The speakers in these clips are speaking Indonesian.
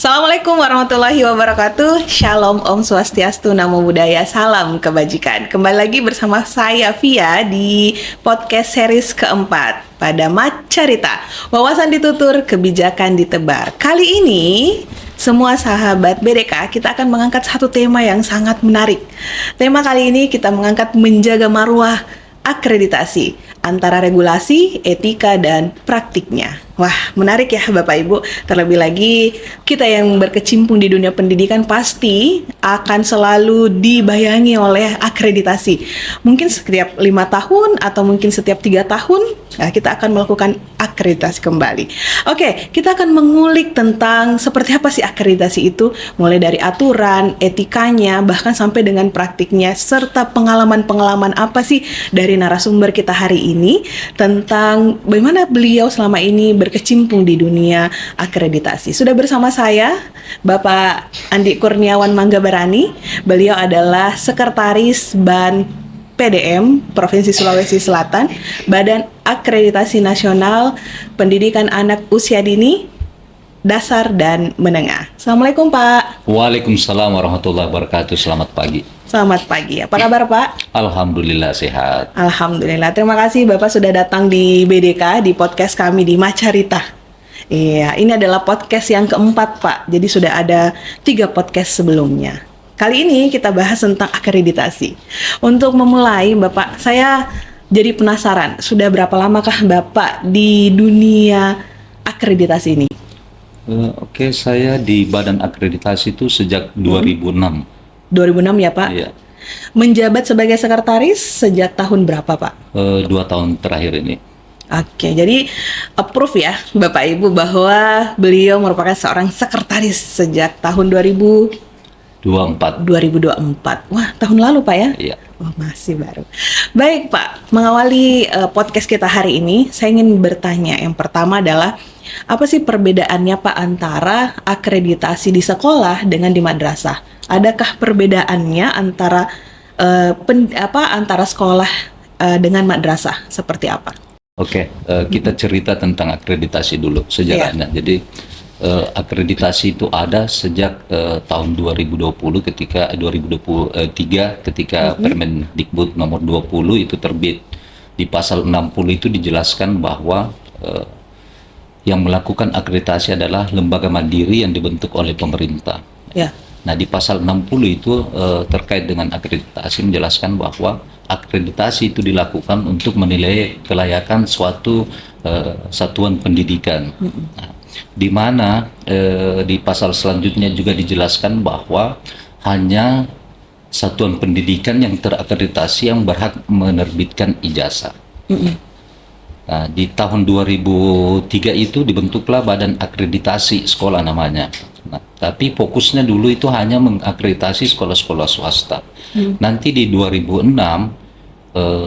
Assalamualaikum warahmatullahi wabarakatuh. Shalom, Om Swastiastu, Namo Buddhaya, salam kebajikan. Kembali lagi bersama saya Via di podcast series keempat pada Macarita. Wawasan ditutur, kebijakan ditebar. Kali ini semua sahabat BDK, kita akan mengangkat satu tema yang sangat menarik. Tema kali ini kita mengangkat menjaga marwah akreditasi antara regulasi, etika, dan praktiknya. Wah, menarik ya Bapak Ibu. Terlebih lagi kita yang berkecimpung di dunia pendidikan pasti akan selalu dibayangi oleh akreditasi. Mungkin setiap 5 tahun atau mungkin setiap 3 tahun kita akan melakukan akreditasi kembali. Oke, kita akan mengulik tentang seperti apa sih akreditasi itu, mulai dari aturan, etikanya, bahkan sampai dengan praktiknya, serta pengalaman-pengalaman apa sih dari narasumber kita hari ini tentang bagaimana beliau selama ini berkecimpung di dunia akreditasi. Sudah bersama saya Bapak Andi Kurniawan Manggabarani. Beliau adalah Sekretaris BAN PDM Provinsi Sulawesi Selatan, Badan Akreditasi Nasional Pendidikan Anak Usia Dini, Dasar dan Menengah. Assalamualaikum Pak. Waalaikumsalam warahmatullahi wabarakatuh. Selamat pagi. Selamat pagi. Apa kabar Pak? Alhamdulillah sehat. Alhamdulillah. Terima kasih Bapak sudah datang di BDK, di podcast kami di Macarita. Iya, ini adalah podcast yang keempat Pak. Jadi sudah ada 3 podcast sebelumnya. Kali ini kita bahas tentang akreditasi. Untuk memulai Bapak, saya jadi penasaran. Sudah berapa lamakah Bapak di dunia akreditasi ini? Oke, saya di Badan Akreditasi itu sejak 2006. 2006 ya Pak? Iya. Menjabat sebagai sekretaris sejak tahun berapa Pak? 2 tahun terakhir ini. Oke, jadi approve ya Bapak Ibu bahwa beliau merupakan seorang sekretaris sejak tahun 2024. Wah, tahun lalu Pak ya? Iya. Oh, masih baru. Baik Pak, mengawali podcast kita hari ini, saya ingin bertanya. Yang pertama adalah, apa sih perbedaannya Pak antara akreditasi di sekolah dengan di madrasah? Adakah perbedaannya antara antara sekolah dengan madrasah? Seperti apa? Oke, kita cerita tentang akreditasi dulu sejarahnya. Yeah. Jadi akreditasi itu ada sejak tahun 2023 ketika Permendikbud nomor 20 itu terbit. Di pasal 60 itu dijelaskan bahwa yang melakukan akreditasi adalah lembaga mandiri yang dibentuk oleh pemerintah. Ya. Nah, di pasal 60 itu terkait dengan akreditasi menjelaskan bahwa akreditasi itu dilakukan untuk menilai kelayakan suatu satuan pendidikan. Nah, di mana di pasal selanjutnya juga dijelaskan bahwa hanya satuan pendidikan yang terakreditasi yang berhak menerbitkan ijazah. Nah, di tahun 2003 itu dibentuklah Badan Akreditasi Sekolah namanya. Nah, tapi fokusnya dulu itu hanya mengakreditasi sekolah-sekolah swasta. Nanti di 2006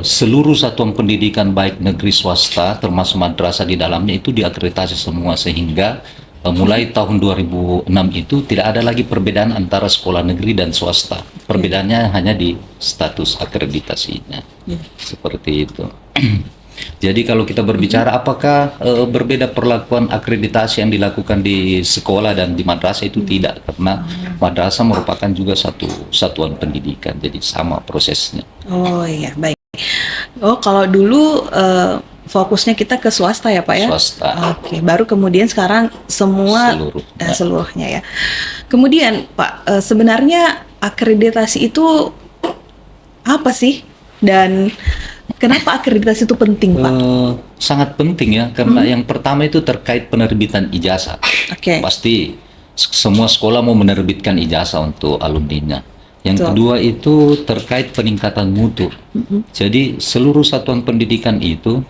seluruh satuan pendidikan baik negeri swasta termasuk madrasah di dalamnya itu diakreditasi semua, sehingga mulai tahun 2006 itu tidak ada lagi perbedaan antara sekolah negeri dan swasta. Perbedaannya hanya di status akreditasinya. Seperti itu. Jadi kalau kita berbicara apakah berbeda perlakuan akreditasi yang dilakukan di sekolah dan di madrasah, itu tidak, karena madrasah merupakan juga satu satuan pendidikan, jadi sama prosesnya. Oh iya, baik. Oh, kalau dulu fokusnya kita ke swasta ya Pak ya? Swasta. Oke, baru kemudian sekarang semua seluruhnya ya. Kemudian Pak, sebenarnya akreditasi itu apa sih? Dan kenapa akreditasi itu penting Pak? Sangat penting ya, karena yang pertama itu terkait penerbitan ijazah. Oke. Pasti semua sekolah mau menerbitkan ijazah untuk alumninya. Yang Betul. kedua itu terkait peningkatan mutu. Jadi seluruh satuan pendidikan itu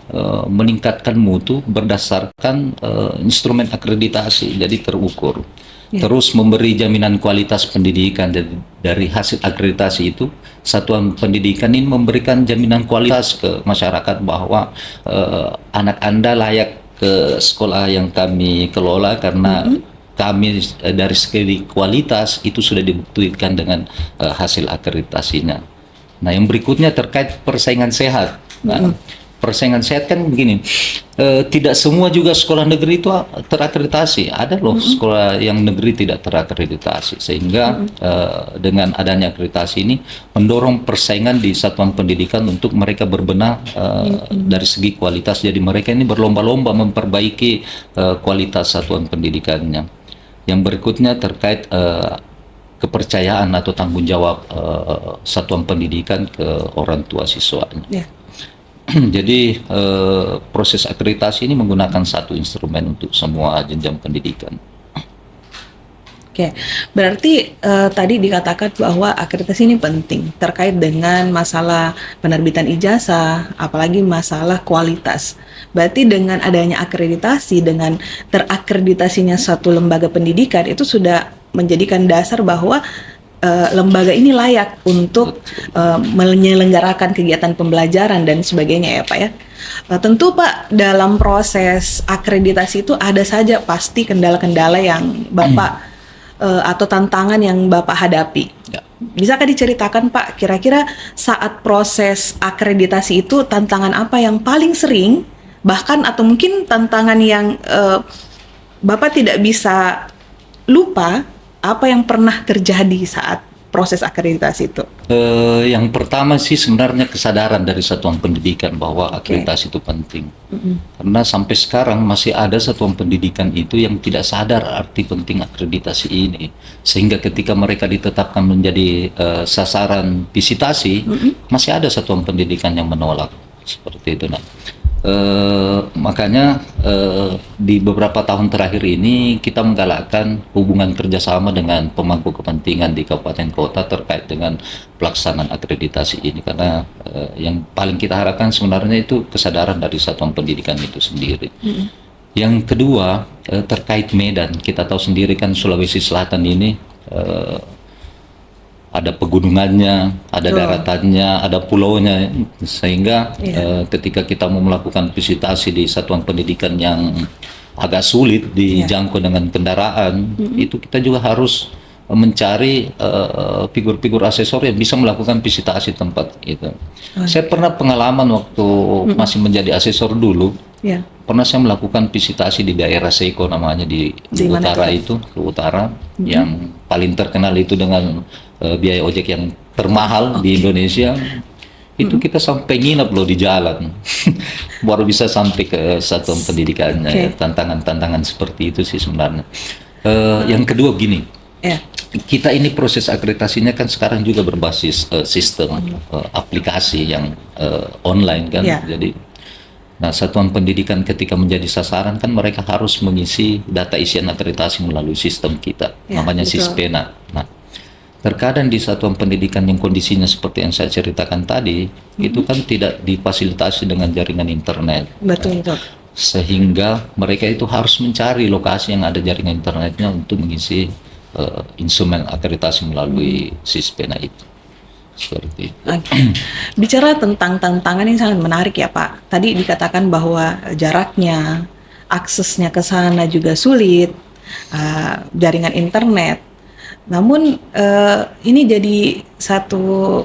meningkatkan mutu berdasarkan instrumen akreditasi, jadi terukur. Terus memberi jaminan kualitas pendidikan. Dari hasil akreditasi itu, satuan pendidikan ini memberikan jaminan kualitas ke masyarakat bahwa anak Anda layak ke sekolah yang kami kelola karena kami dari segi kualitas itu sudah dibuktikan dengan hasil akreditasinya. Nah, yang berikutnya terkait persaingan sehat. Nah, persaingan sehat kan begini, tidak semua juga sekolah negeri itu terakreditasi. Ada loh sekolah yang negeri tidak terakreditasi, sehingga dengan adanya akreditasi ini mendorong persaingan di satuan pendidikan untuk mereka berbenah dari segi kualitas. Jadi mereka ini berlomba-lomba memperbaiki kualitas satuan pendidikannya. Yang berikutnya terkait kepercayaan atau tanggung jawab satuan pendidikan ke orang tua siswanya. Yeah. Jadi proses akreditasi ini menggunakan satu instrumen untuk semua jenjang pendidikan. Oke, berarti tadi dikatakan bahwa akreditasi ini penting terkait dengan masalah penerbitan ijazah, apalagi masalah kualitas. Berarti dengan adanya akreditasi, dengan terakreditasinya suatu lembaga pendidikan itu sudah menjadikan dasar bahwa lembaga ini layak untuk menyelenggarakan kegiatan pembelajaran dan sebagainya ya Pak ya. Tentu Pak, dalam proses akreditasi itu ada saja pasti kendala-kendala yang Bapak atau tantangan yang Bapak hadapi. Ya. Bisakah diceritakan Pak, kira-kira saat proses akreditasi itu tantangan apa yang paling sering, bahkan atau mungkin tantangan yang Bapak tidak bisa lupa, apa yang pernah terjadi saat proses akreditasi itu? Yang pertama sih sebenarnya kesadaran dari satuan pendidikan bahwa akreditasi itu penting. Karena sampai sekarang masih ada satuan pendidikan itu yang tidak sadar arti penting akreditasi ini. Sehingga ketika mereka ditetapkan menjadi sasaran visitasi, masih ada satuan pendidikan yang menolak. Seperti itu. Nah. Makanya di beberapa tahun terakhir ini kita menggalakkan hubungan kerjasama dengan pemangku kepentingan di kabupaten kota terkait dengan pelaksanaan akreditasi ini, karena yang paling kita harapkan sebenarnya itu kesadaran dari satuan pendidikan itu sendiri. Yang kedua terkait Medan, kita tahu sendiri kan Sulawesi Selatan ini ada pegunungannya, ada daratannya, ada pulaunya, sehingga ketika kita mau melakukan visitasi di satuan pendidikan yang agak sulit dijangkau dengan kendaraan, itu kita juga harus mencari figur-figur asesor yang bisa melakukan visitasi tempat itu. Saya pernah pengalaman waktu masih menjadi asesor dulu, pernah saya melakukan visitasi di daerah Seiko namanya di utara itu, utara yang paling terkenal itu dengan biaya ojek yang termahal di Indonesia. Itu kita sampai nginep loh di jalan baru bisa sampai ke satuan pendidikannya. Ya, tantangan-tantangan seperti itu sih sebenarnya. Yang kedua gini, kita ini proses akreditasinya kan sekarang juga berbasis sistem aplikasi yang online kan. Jadi nah, satuan pendidikan ketika menjadi sasaran kan mereka harus mengisi data isian akreditasi melalui sistem kita, namanya Sispena. Nah, terkadang di satuan pendidikan yang kondisinya seperti yang saya ceritakan tadi, itu kan tidak difasilitasi dengan jaringan internet. Betul. Sehingga mereka itu harus mencari lokasi yang ada jaringan internetnya untuk mengisi instrumen akreditasi melalui Sispena itu. Seperti itu. Bicara tentang tantangan yang sangat menarik ya Pak. Tadi dikatakan bahwa jaraknya, aksesnya ke sana juga sulit, jaringan internet. Namun ini jadi satu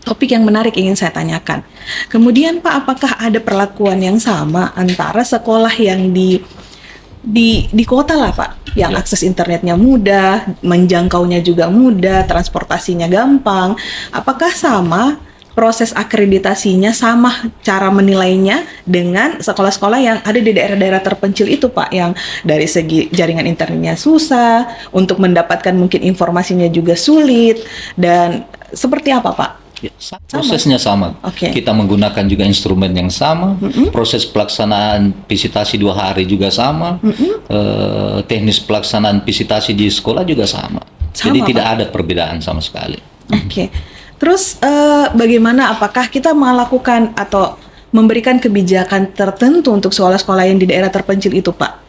topik yang menarik ingin saya tanyakan. Kemudian Pak, apakah ada perlakuan yang sama antara sekolah yang di kota lah Pak, yang akses internetnya mudah, menjangkaunya juga mudah, transportasinya gampang. Apakah sama proses akreditasinya, sama cara menilainya dengan sekolah-sekolah yang ada di daerah-daerah terpencil itu Pak, yang dari segi jaringan internetnya susah, untuk mendapatkan mungkin informasinya juga sulit, dan seperti apa Pak? Prosesnya sama. Kita menggunakan juga instrumen yang sama, proses pelaksanaan visitasi 2 hari juga sama, teknis pelaksanaan visitasi di sekolah juga sama. Jadi tidak ada perbedaan sama sekali. Terus bagaimana, apakah kita melakukan atau memberikan kebijakan tertentu untuk sekolah-sekolah yang di daerah terpencil itu Pak?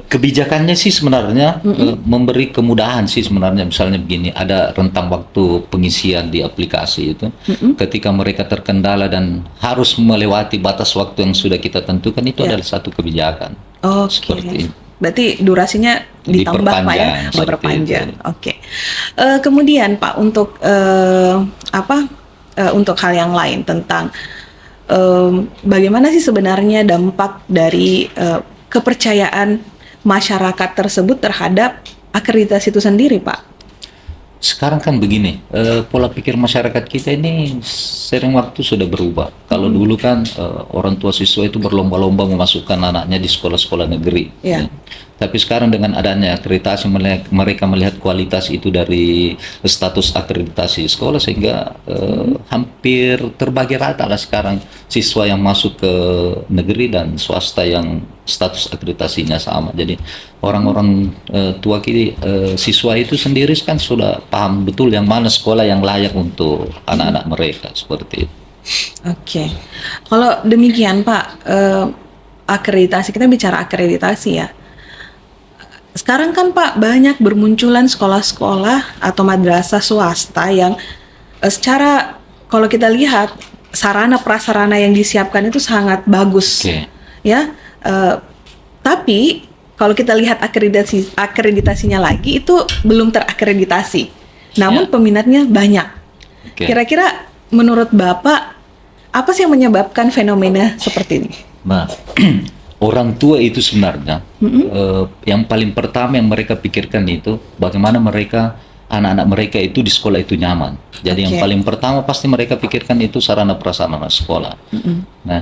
Kebijakannya sih sebenarnya memberi kemudahan sih sebenarnya. Misalnya begini, ada rentang waktu pengisian di aplikasi itu. Ketika mereka terkendala dan harus melewati batas waktu yang sudah kita tentukan, itu adalah satu kebijakan. Seperti itu. Berarti durasinya ditambah Pak ya, diperpanjang. Kemudian Pak, untuk untuk hal yang lain tentang bagaimana sih sebenarnya dampak dari kepercayaan masyarakat tersebut terhadap akreditasi itu sendiri, Pak? Sekarang kan begini, pola pikir masyarakat kita ini sering waktu sudah berubah. Kalau dulu kan orang tua siswa itu berlomba-lomba memasukkan anaknya di sekolah-sekolah negeri. Ya. Tapi sekarang dengan adanya akreditasi, mereka melihat kualitas itu dari status akreditasi sekolah, sehingga hampir terbagi rata lah sekarang siswa yang masuk ke negeri dan swasta yang status akreditasinya sama. Jadi orang-orang tua kita, siswa itu sendiri kan sudah paham betul yang mana sekolah yang layak untuk anak-anak mereka, seperti itu. Oke. Kalau demikian, Pak, akreditasi, kita bicara akreditasi ya. Sekarang kan, Pak, banyak bermunculan sekolah-sekolah atau madrasah swasta yang secara, kalau kita lihat, sarana prasarana yang disiapkan itu sangat bagus. Oke. Ya, tapi kalau kita lihat akreditasinya lagi itu belum terakreditasi. Namun Ya. peminatnya banyak. Oke. Kira-kira menurut Bapak apa sih yang menyebabkan fenomena seperti ini? Nah, orang tua itu sebenarnya yang paling pertama yang mereka pikirkan itu bagaimana anak-anak mereka itu di sekolah itu nyaman. Jadi yang Oke. paling pertama pasti mereka pikirkan itu sarana prasarana sekolah. Nah,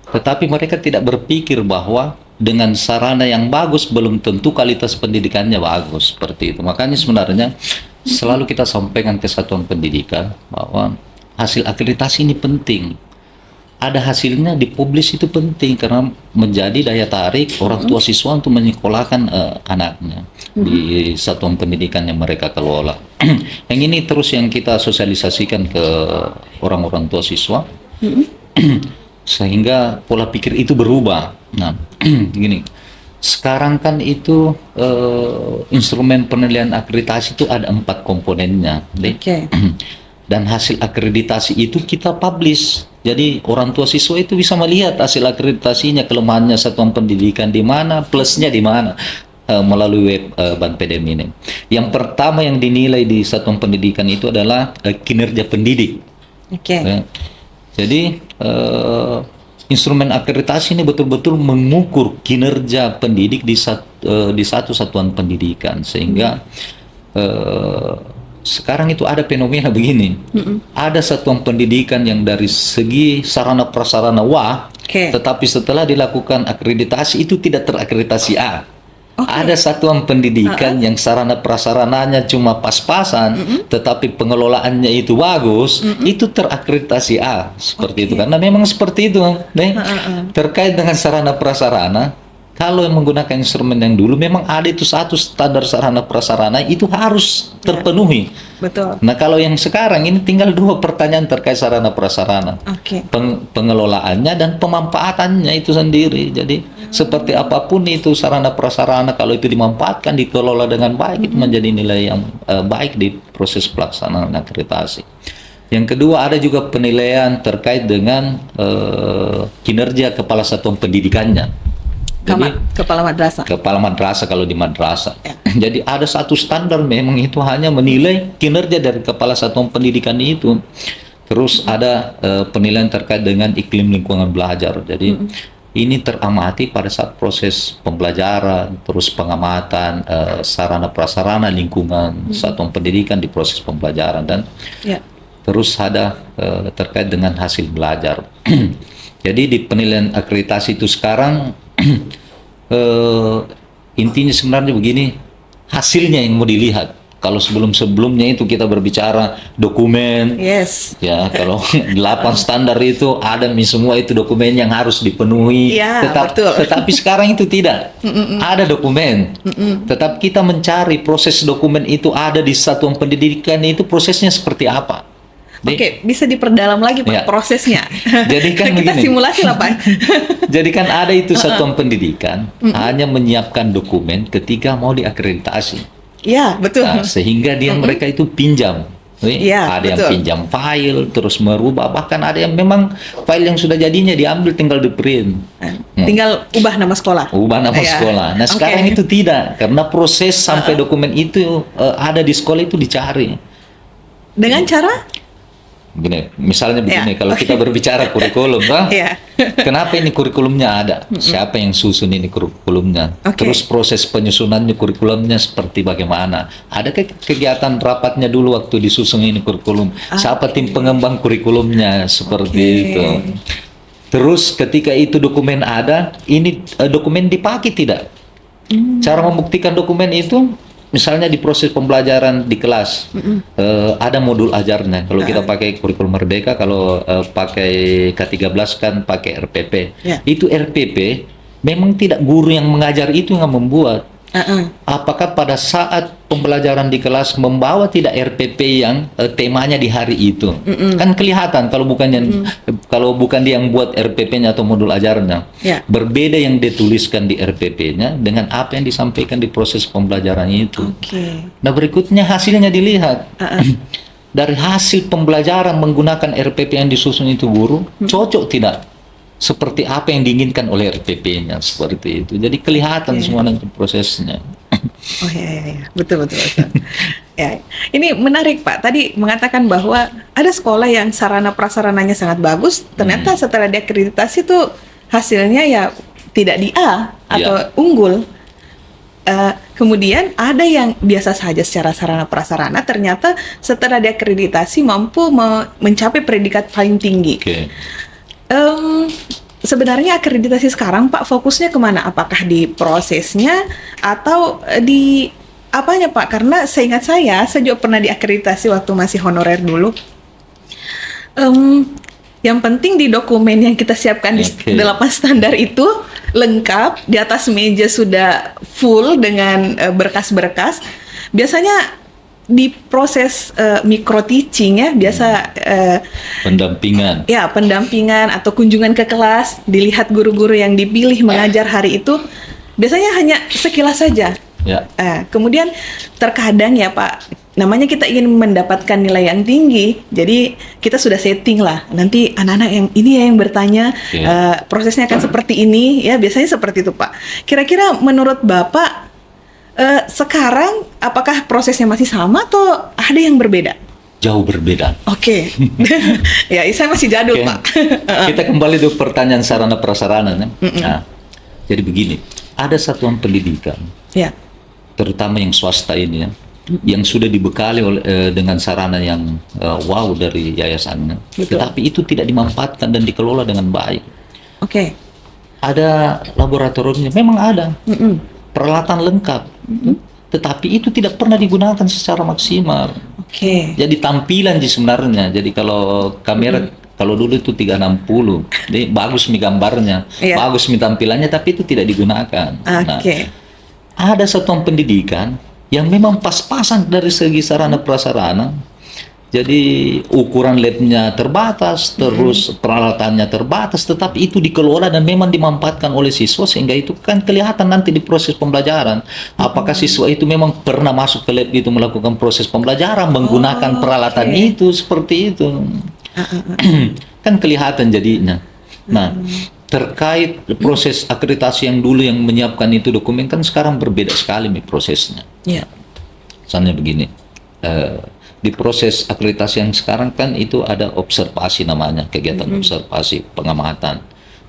tetapi mereka tidak berpikir bahwa dengan sarana yang bagus belum tentu kualitas pendidikannya bagus, seperti itu. Makanya sebenarnya selalu kita sampaikan ke satuan pendidikan bahwa hasil akreditasi ini penting. Ada hasilnya dipublis itu penting karena menjadi daya tarik orang tua siswa untuk menyekolahkan anaknya di satuan pendidikan yang mereka kelola. Yang ini terus yang kita sosialisasikan ke orang-orang tua siswa sehingga pola pikir itu berubah. Nah, gini, sekarang kan itu instrumen penilaian akreditasi itu ada 4 komponennya. Oke. Dan hasil akreditasi itu kita publish. Jadi orang tua siswa itu bisa melihat hasil akreditasinya, kelemahannya satuan pendidikan di mana, plusnya di mana, melalui web Banpedem ini. Yang pertama yang dinilai di satuan pendidikan itu adalah kinerja pendidik. Oke. Jadi instrumen akreditasi ini betul-betul mengukur kinerja pendidik di satu satuan pendidikan, sehingga sekarang itu ada fenomena begini. Ada satuan pendidikan yang dari segi sarana prasarana Oke. tetapi setelah dilakukan akreditasi itu tidak terakreditasi A. Oke. Ada satuan pendidikan yang sarana prasarananya cuma pas-pasan, tetapi pengelolaannya itu bagus, itu terakreditasi A, seperti itu. Karena memang seperti itu, nih. Terkait dengan sarana prasarana, kalau yang menggunakan instrumen yang dulu memang ada itu satu standar sarana prasarana itu harus terpenuhi. Betul. Nah, kalau yang sekarang ini tinggal 2 pertanyaan terkait sarana prasarana. Oke. Pengelolaannya dan pemanfaatannya itu sendiri. Jadi seperti apapun itu sarana prasarana, kalau itu dimanfaatkan, dikelola dengan baik, itu menjadi nilai yang baik di proses pelaksanaan akreditasi. Yang kedua, ada juga penilaian terkait dengan kinerja kepala satuan pendidikannya. Kepala madrasah. Kepala madrasah kalau di madrasah. Ya. Jadi ada satu standar memang itu hanya menilai kinerja dari kepala satuan pendidikan itu. Terus ada penilaian terkait dengan iklim lingkungan belajar. Jadi ini teramati pada saat proses pembelajaran, terus pengamatan sarana prasarana lingkungan satuan pendidikan di proses pembelajaran, dan terus ada terkait dengan hasil belajar. Jadi di penilaian akreditasi itu sekarang intinya sebenarnya begini, hasilnya yang mau dilihat. Kalau sebelum-sebelumnya itu kita berbicara dokumen, ya kalau 8 standar itu ada semua itu dokumen yang harus dipenuhi. Tetapi sekarang itu tidak, ada dokumen. Tetap kita mencari proses dokumen itu ada di satuan pendidikan itu prosesnya seperti apa. Oke, bisa diperdalam lagi Pak prosesnya. Jadi kan kita begini, simulasi lah Pak. Jadi kan ada itu satuan pendidikan hanya menyiapkan dokumen ketika mau diakreditasi. Ya, betul. Nah, sehingga mereka itu pinjam. Ada yang pinjam file, terus merubah, bahkan ada yang memang file yang sudah jadinya diambil tinggal di print. Tinggal ubah nama sekolah. Ubah nama sekolah. Nah, sekarang itu tidak, karena proses sampai dokumen itu ada di sekolah itu dicari. Dengan cara? Begini, misalnya begini, Ya, kalau oke. kita berbicara kurikulum, Iya. kenapa ini kurikulumnya ada? Siapa yang susun ini kurikulumnya? Oke. Terus proses penyusunannya kurikulumnya seperti bagaimana? Ada kegiatan rapatnya dulu waktu disusun ini kurikulum? Siapa tim pengembang kurikulumnya? Seperti Oke. itu. Terus ketika itu dokumen ada, ini dokumen dipakai tidak? Cara membuktikan dokumen itu, misalnya di proses pembelajaran di kelas, ada modul ajarnya. Kalau kita pakai kurikulum Merdeka, kalau pakai K13 kan pakai RPP. Ya. Itu RPP, memang tidak guru yang mengajar itu yang membuat. Apakah pada saat pembelajaran di kelas membawa tidak RPP yang temanya di hari itu? Kan kelihatan kalau bukan dia yang buat RPP-nya atau modul ajarnya. Ya. Berbeda yang dituliskan di RPP-nya dengan apa yang disampaikan di proses pembelajaran itu. Oke. Nah, berikutnya hasilnya dilihat. Dari hasil pembelajaran menggunakan RPP yang disusun itu guru, cocok tidak? Seperti apa yang diinginkan oleh RPP-nya, seperti itu. Jadi kelihatan semua nanti prosesnya. Oh ya, betul. Ya, ini menarik Pak. Tadi mengatakan bahwa ada sekolah yang sarana prasarananya sangat bagus, ternyata setelah diakreditasi tuh hasilnya ya tidak di A atau unggul. Kemudian ada yang biasa saja secara sarana prasarana, ternyata setelah diakreditasi mampu mencapai predikat paling tinggi. Oke. Sebenarnya akreditasi sekarang Pak fokusnya kemana? Apakah di prosesnya atau di apanya Pak? Karena seingat saya juga pernah diakreditasi waktu masih honorer dulu. Yang penting di dokumen yang kita siapkan di 8 standar itu lengkap, di atas meja sudah full dengan berkas-berkas. Biasanya di proses micro teaching ya, biasa pendampingan. Ya, pendampingan atau kunjungan ke kelas, dilihat guru-guru yang dipilih mengajar hari itu, biasanya hanya sekilas saja. Ya. Kemudian terkadang ya Pak, namanya kita ingin mendapatkan nilai yang tinggi, jadi kita sudah setting lah. Nanti anak-anak yang ini ya yang bertanya, prosesnya akan seperti ini, ya biasanya seperti itu Pak. Kira-kira menurut Bapak, sekarang apakah prosesnya masih sama atau ada yang berbeda? Jauh berbeda. Oke. Ya, saya masih jadul, Pak. Kita kembali ke pertanyaan sarana prasarana. Nah, jadi begini, ada satuan pendidikan, Ya. terutama yang swasta ini ya, yang sudah dibekali dengan sarana yang wow dari yayasannya, Betul. tetapi itu tidak dimanfaatkan dan dikelola dengan baik. Oke. Ada laboratoriumnya, memang ada. Peralatan lengkap, tetapi itu tidak pernah digunakan secara maksimal. Oke. Jadi tampilan sebenarnya. Jadi kalau kamera kalau dulu itu 360, jadi bagus nih gambarnya, Iya. bagus nih tampilannya, tapi itu tidak digunakan. Nah, Oke. ada satuan pendidikan yang memang pas-pasan dari segi sarana prasarana. Jadi ukuran labnya terbatas, terus peralatannya terbatas, tetapi itu dikelola dan memang dimanfaatkan oleh siswa sehingga itu kan kelihatan nanti di proses pembelajaran. Apakah siswa itu memang pernah masuk ke lab itu melakukan proses pembelajaran menggunakan peralatan itu seperti itu. Kan kelihatan jadinya. Nah, terkait proses akreditasi yang dulu yang menyiapkan itu dokumen kan sekarang berbeda sekali nih prosesnya. Ya. Misalnya begini. Di proses akreditasi yang sekarang kan itu ada observasi namanya, kegiatan observasi, pengamatan.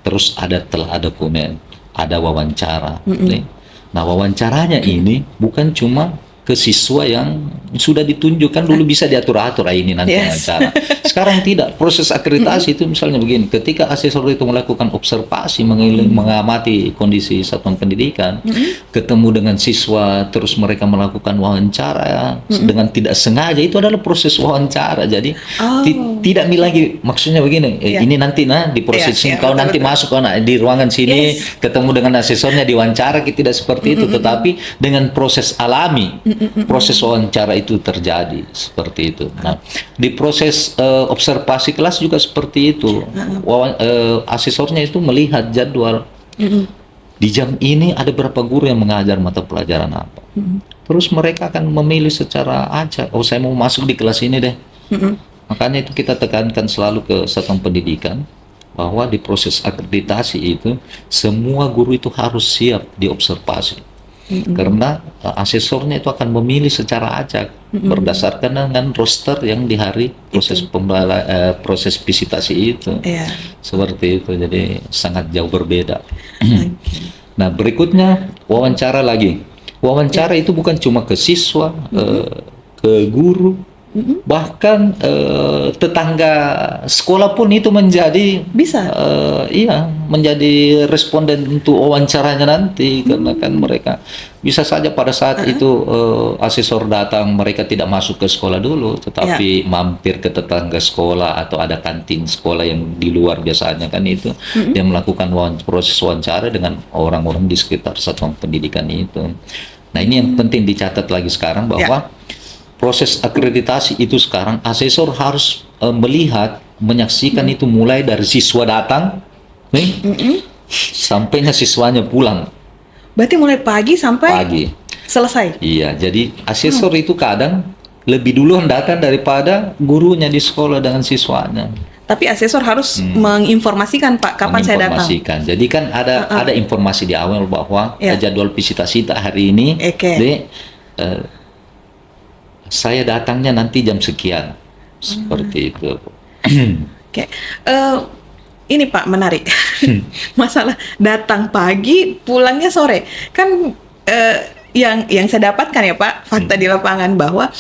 Terus telah ada dokumen, ada wawancara. Nih. Nah, wawancaranya ini bukan cuma ke siswa yang sudah ditunjukkan dulu bisa diatur-atur ini nanti wawancara. Sekarang tidak. Proses akreditasi itu misalnya begini, ketika asesor itu melakukan observasi, mengamati kondisi satuan pendidikan, ketemu dengan siswa, terus mereka melakukan wawancara dengan tidak sengaja, itu adalah proses wawancara. Jadi tidak lagi maksudnya begini, ini nanti di proses ini kau nanti masuk di ruangan sini, ketemu dengan asesornya diwawancara, tidak seperti itu, tetapi dengan proses alami. Proses wawancara itu terjadi seperti itu. Nah, di proses observasi kelas juga seperti itu. Asesornya itu melihat jadwal. Di jam ini ada berapa guru yang mengajar mata pelajaran apa. Terus mereka akan memilih secara acak. Oh, saya mau masuk di kelas ini deh. Makanya itu kita tekankan selalu ke satuan pendidikan bahwa di proses akreditasi itu semua guru itu harus siap diobservasi. Karena asesornya itu akan memilih secara acak berdasarkan dengan roster yang di hari proses visitasi itu. Iya. Seperti itu, jadi sangat jauh berbeda. Oke. Nah, berikutnya wawancara lagi. Wawancara itu bukan cuma ke siswa, ke guru, bahkan tetangga sekolah pun itu menjadi Bisa. iya, menjadi responden untuk wawancaranya nanti, karena kan mereka bisa saja pada saat itu asesor datang, mereka tidak masuk ke sekolah dulu, tetapi mampir ke tetangga sekolah atau ada kantin sekolah yang di luar biasanya kan itu, dia melakukan proses wawancara dengan orang-orang di sekitar satuan pendidikan itu. Nah, ini yang penting dicatat lagi sekarang bahwa proses akreditasi itu sekarang asesor harus melihat, menyaksikan itu mulai dari siswa datang nih, sampainya siswanya pulang. Berarti mulai pagi sampai Pagi. selesai. Iya, jadi asesor itu kadang lebih dulu datang daripada gurunya di sekolah dengan siswanya. Tapi asesor harus menginformasikan, Pak, kapan saya datang. Menginformasikan. Jadi kan ada informasi di awal bahwa jadwal visitasi hari ini, Oke. saya datangnya nanti jam sekian, seperti itu. Oke. Ini Pak, menarik. Masalah datang pagi, pulangnya sore. Kan yang saya dapatkan ya Pak, fakta di lapangan bahwa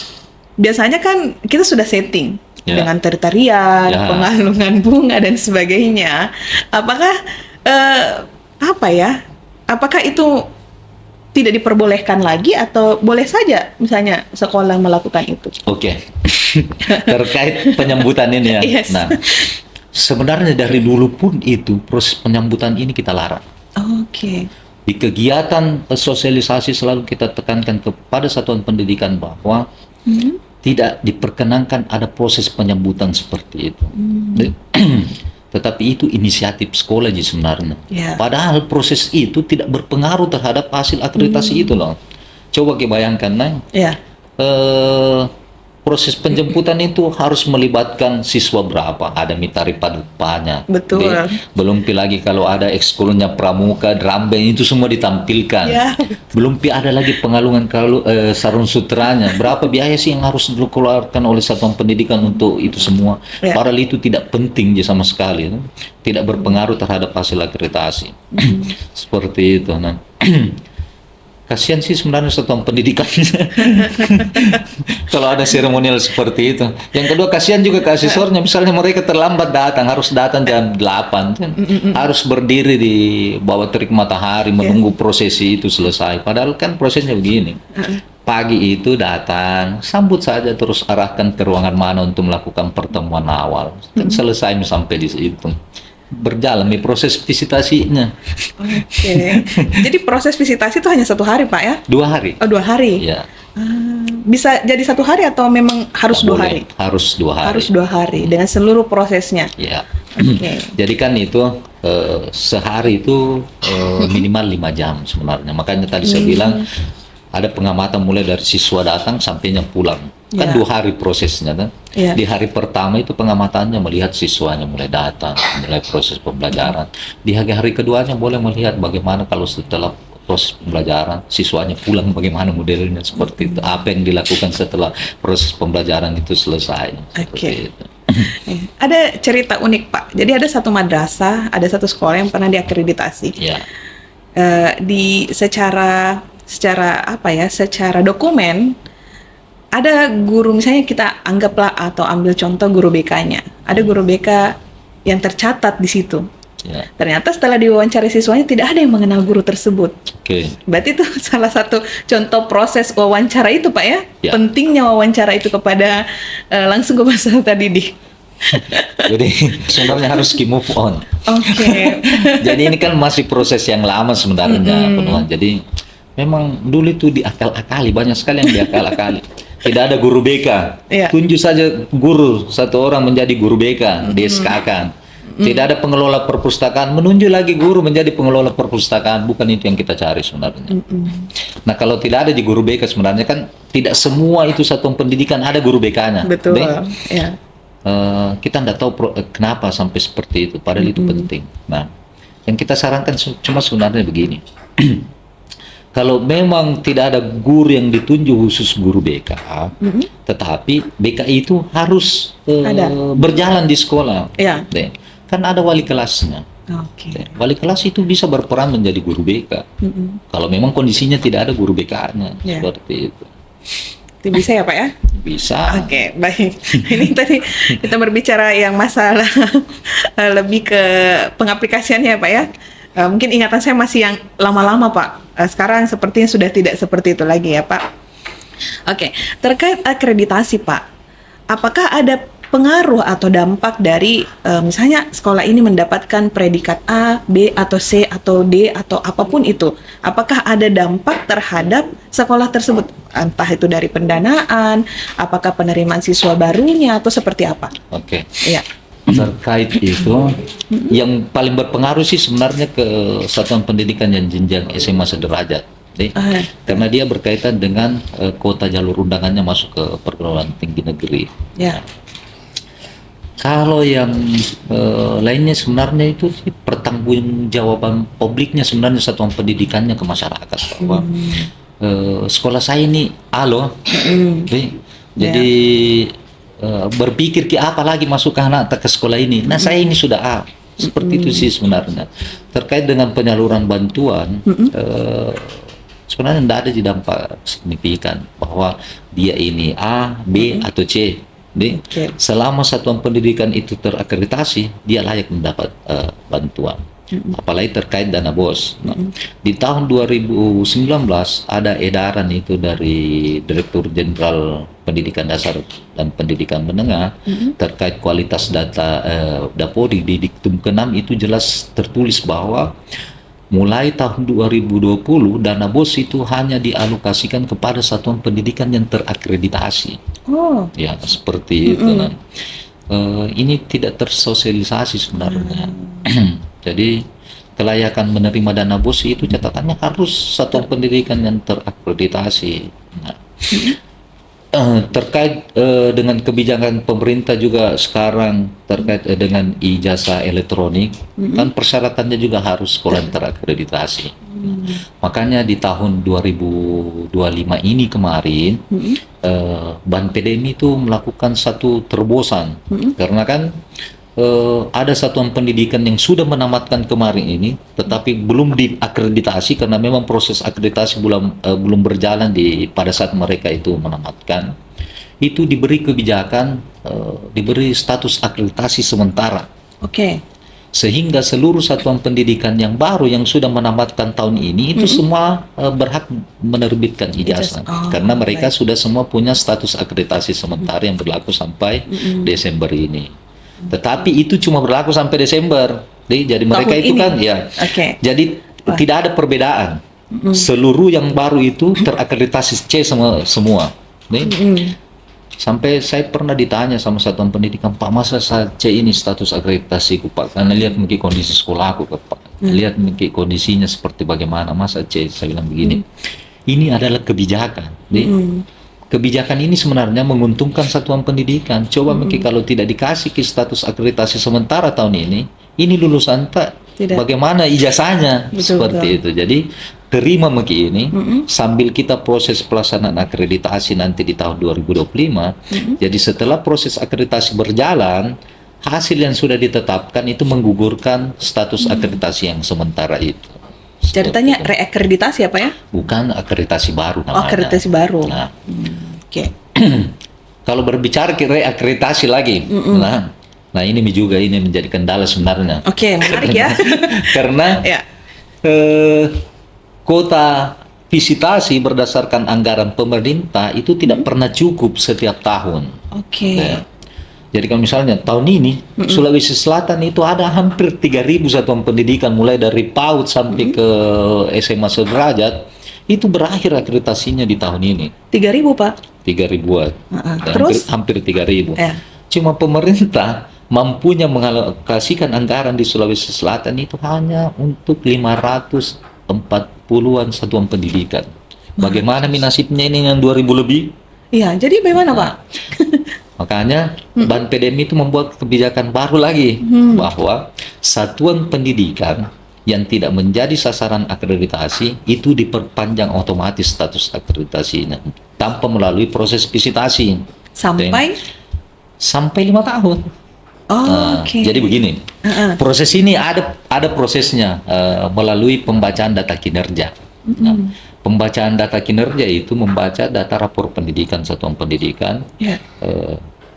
biasanya kan kita sudah setting dengan tarian, pengalungan bunga dan sebagainya. Apakah apakah itu tidak diperbolehkan lagi atau boleh saja misalnya sekolah melakukan itu? Oke. Terkait penyambutan ini ya. Yes. Nah, sebenarnya dari dulu pun itu proses penyambutan ini kita larang. Oke. Di kegiatan sosialisasi selalu kita tekankan kepada satuan pendidikan bahwa tidak diperkenankan ada proses penyambutan seperti itu. Tetapi itu inisiatif sekolah sebenarnya. Padahal proses itu tidak berpengaruh terhadap hasil akreditasi itu loh. Coba kita bayangkan, proses penjemputan itu harus melibatkan siswa berapa, ada mitari padupanya. Betul. Belum lagi kalau ada ekskulnya pramuka, drum band itu semua ditampilkan. Belum ada lagi pengalungan sarung sutranya. Berapa biaya sih yang harus dikeluarkan oleh satuan pendidikan untuk itu semua? Padahal itu tidak penting sama sekali, tidak berpengaruh terhadap hasil akreditasi. Seperti itu. Nah, kasihan sih sebenarnya satuan pendidikan kalau ada seremonial seperti itu. Yang kedua, kasihan juga ke asesornya, misalnya mereka terlambat datang, harus datang jam 8 kan? Harus berdiri di bawah terik matahari menunggu prosesi itu selesai, padahal kan prosesnya begini. Pagi itu datang, sambut saja, terus arahkan ke ruangan mana untuk melakukan pertemuan awal, kan selesai sampai di situ. Berjalan di proses visitasinya. Oke. Jadi proses visitasi itu hanya 1 hari Pak ya? 2 hari. Oh, 2 hari. Ya. Bisa jadi 1 hari atau memang harus 2 hari? Harus 2 hari. Harus 2 hari dengan seluruh prosesnya. Ya. Oke. Jadi kan itu sehari itu minimal 5 jam sebenarnya. Makanya tadi saya bilang ada pengamatan mulai dari siswa datang sampainya pulang. Kan 2 hari prosesnya kan. Di hari pertama itu pengamatannya melihat siswanya mulai datang, mulai proses pembelajaran. Di hari keduanya boleh melihat bagaimana kalau setelah proses pembelajaran siswanya pulang, bagaimana modelnya, seperti itu. Apa yang dilakukan setelah proses pembelajaran itu selesai. Oke. Ada cerita unik Pak. Jadi ada satu madrasah, ada satu sekolah yang pernah diakreditasi. Secara dokumen ada guru, misalnya kita anggaplah atau ambil contoh guru BK-nya. Ada guru BK yang tercatat di situ. Ternyata setelah diwawancari siswanya tidak ada yang mengenal guru tersebut. Berarti itu salah satu contoh proses wawancara itu Pak ya? Pentingnya wawancara itu kepada langsung ke peserta didik. Jadi sebenarnya harus move on. Jadi ini kan masih proses yang lama sebenarnya, penuhan. Jadi memang dulu itu diakal-akali, banyak sekali yang diakal-akali. Tidak ada guru BK, tunjuk saja guru, 1 orang menjadi guru BK, di-SK-kan. Tidak ada pengelola perpustakaan, menunjuk lagi guru menjadi pengelola perpustakaan. Bukan itu yang kita cari sebenarnya. Nah, kalau tidak ada di guru BK sebenarnya kan tidak semua itu satuan pendidikan ada guru BK-nya. Betul. Kita tidak tahu kenapa sampai seperti itu, padahal itu penting. Nah, yang kita sarankan cuma sebenarnya begini. kalau memang tidak ada guru yang ditunjuk khusus guru BK, tetapi BK itu harus Ada. berjalan di sekolah. Ya. Deh. Kan ada wali kelasnya. Oke. Deh. Wali kelas itu bisa berperan menjadi guru BK. Kalau memang kondisinya tidak ada guru BK-nya, Ya. seperti itu. Itu bisa ya Pak ya? Bisa. Oke, baik. Ini tadi kita berbicara yang masalah lebih ke pengaplikasiannya Pak ya. Mungkin ingatan saya masih yang lama-lama Pak. Sekarang sepertinya sudah tidak seperti itu lagi ya Pak. Oke, terkait akreditasi Pak. Apakah ada pengaruh atau dampak dari misalnya sekolah ini mendapatkan predikat A, B, atau C, atau D, atau apapun itu. Apakah ada dampak terhadap sekolah tersebut? Entah itu dari pendanaan, apakah penerimaan siswa barunya, atau seperti apa? Oke. Iya. Terkait itu, yang paling berpengaruh sih sebenarnya ke satuan pendidikan yang jenjang SMA sederajat. Karena dia berkaitan dengan kuota jalur undangannya masuk ke perguruan tinggi negeri. Ya. Kalau yang lainnya sebenarnya itu sih pertanggungjawaban publiknya sebenarnya satuan pendidikannya ke masyarakat bahwa sekolah saya ini loh, jadi berpikir apa lagi masukkan anak ke sekolah ini. Nah saya ini sudah A, seperti itu sih sebenarnya. Terkait dengan penyaluran bantuan, sebenarnya tidak ada dampak signifikan bahwa dia ini A, B atau C. Jadi, selama satuan pendidikan itu terakreditasi, dia layak mendapat bantuan. Apalagi terkait dana BOS. Nah, di tahun 2019 ada edaran itu dari Direktur Jenderal Pendidikan Dasar dan Pendidikan Menengah terkait kualitas data Dapodi di Diktum ke-6 itu jelas tertulis bahwa mulai tahun 2020 dana BOS itu hanya dialokasikan kepada satuan pendidikan yang terakreditasi. Ya seperti itu. Nah, ini tidak tersosialisasi sebenarnya. Jadi kelayakan menerima dana BOS itu catatannya harus satuan pendidikan yang terakreditasi. Nah, terkait dengan kebijakan pemerintah juga sekarang terkait dengan ijazah elektronik, kan persyaratannya juga harus sekolah yang terakreditasi. Makanya di tahun 2025 ini kemarin BanPDM itu melakukan satu terobosan karena kan ada satuan pendidikan yang sudah menamatkan kemarin ini tetapi belum diakreditasi karena memang proses akreditasi belum berjalan pada saat mereka itu menamatkan, itu diberi kebijakan diberi status akreditasi sementara. Sehingga seluruh satuan pendidikan yang baru yang sudah menamatkan tahun ini itu semua berhak menerbitkan ijazah karena mereka sudah semua punya status akreditasi sementara yang berlaku sampai Desember ini. Tetapi itu cuma berlaku sampai Desember. Jadi mereka tahun itu ini. kan ya. Jadi tidak ada perbedaan. Seluruh yang baru itu terakreditasi C semua. Sampai saya pernah ditanya sama satuan pendidikan, Pak, masa C ini status akreditasiku, Pak? Karena lihat mungkin kondisi sekolah aku, Pak. Lihat mungkin kondisinya seperti bagaimana, masa C? Saya bilang begini. Ini adalah kebijakan. Kebijakan ini sebenarnya menguntungkan satuan pendidikan. Coba mungkin kalau tidak dikasih ke status akreditasi sementara tahun ini lulusan bagaimana ijazahnya? Seperti itu. Jadi terima mungkin ini sambil kita proses pelaksanaan akreditasi nanti di tahun 2025. Jadi setelah proses akreditasi berjalan, hasil yang sudah ditetapkan itu menggugurkan status akreditasi yang sementara itu. Jadi tanya reakreditasi apa ya? Bukan akreditasi baru namanya. Akreditasi baru. Nah, Kalau berbicara reakreditasi lagi, nah ini juga ini menjadi kendala sebenarnya. Menarik ya. Karena kuota visitasi berdasarkan anggaran pemerintah itu tidak pernah cukup setiap tahun. Jadi kalau misalnya tahun ini Sulawesi Selatan itu ada hampir 3.000 satuan pendidikan mulai dari PAUD sampai ke SMA sederajat itu berakhir akreditasinya di tahun ini. 3.000 Pak? 3.000-an. Terus? Hampir 3.000. Cuma pemerintah mampunya mengalokasikan anggaran di Sulawesi Selatan itu hanya untuk 540-an satuan pendidikan. Bagaimana nasibnya ini yang 2.000 lebih? Iya, jadi bagaimana Pak? Makanya BanPDM itu membuat kebijakan baru lagi bahwa satuan pendidikan yang tidak menjadi sasaran akreditasi itu diperpanjang otomatis status akreditasinya tanpa melalui proses visitasi sampai 5 tahun. Jadi begini, proses ini ada prosesnya melalui pembacaan data kinerja. Nah, pembacaan data kinerja itu membaca data rapor pendidikan satuan pendidikan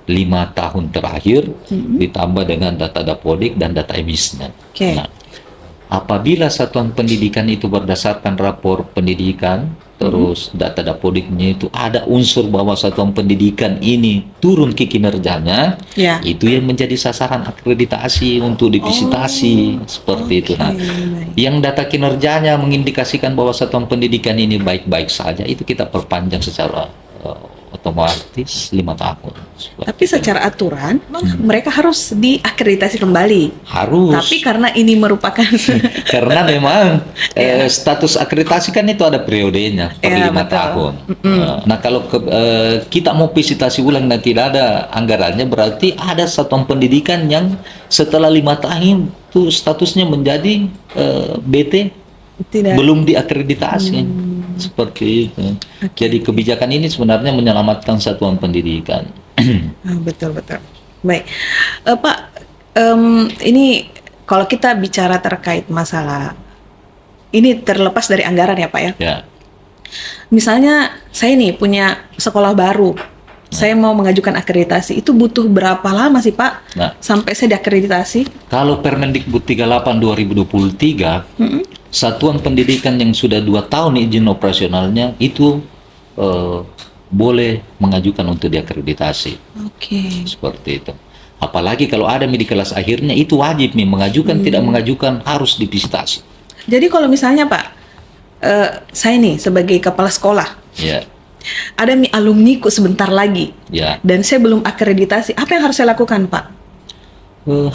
5 tahun terakhir ditambah dengan data Dapodik dan data emisnya. Nah, apabila satuan pendidikan itu berdasarkan rapor pendidikan terus data Dapodiknya itu ada unsur bahwa satuan pendidikan ini turun ke kinerjanya, itu yang menjadi sasaran akreditasi untuk divisitasi seperti itu. Nah, yang data kinerjanya mengindikasikan bahwa satuan pendidikan ini baik-baik saja, itu kita perpanjang secara otomatis 5 tahun. Tapi secara aturan mereka harus diakreditasi kembali. Harus. Tapi karena ini merupakan karena memang status akreditasi kan itu ada periodenya per 5 tahun. Nah, kalau kita mau visitasi ulang dan tidak ada anggarannya, berarti ada satuan pendidikan yang setelah 5 tahun itu statusnya menjadi BT belum diakreditasi. Seperti itu. Jadi kebijakan ini sebenarnya menyelamatkan satuan pendidikan. Betul. Baik, Pak. Ini kalau kita bicara terkait masalah ini terlepas dari anggaran ya Pak ya. Misalnya saya nih punya sekolah baru, saya mau mengajukan akreditasi, itu butuh berapa lama sih Pak sampai saya diakreditasi? Kalau Permendikbud 38 2023 satuan pendidikan yang sudah 2 tahun izin operasionalnya itu boleh mengajukan untuk diakreditasi. Seperti itu. Apalagi kalau ada di kelas akhirnya itu wajib nih mengajukan, tidak mengajukan harus divisitasi. Jadi kalau misalnya Pak, saya nih sebagai kepala sekolah, ada alumniku sebentar lagi, dan saya belum akreditasi, apa yang harus saya lakukan Pak?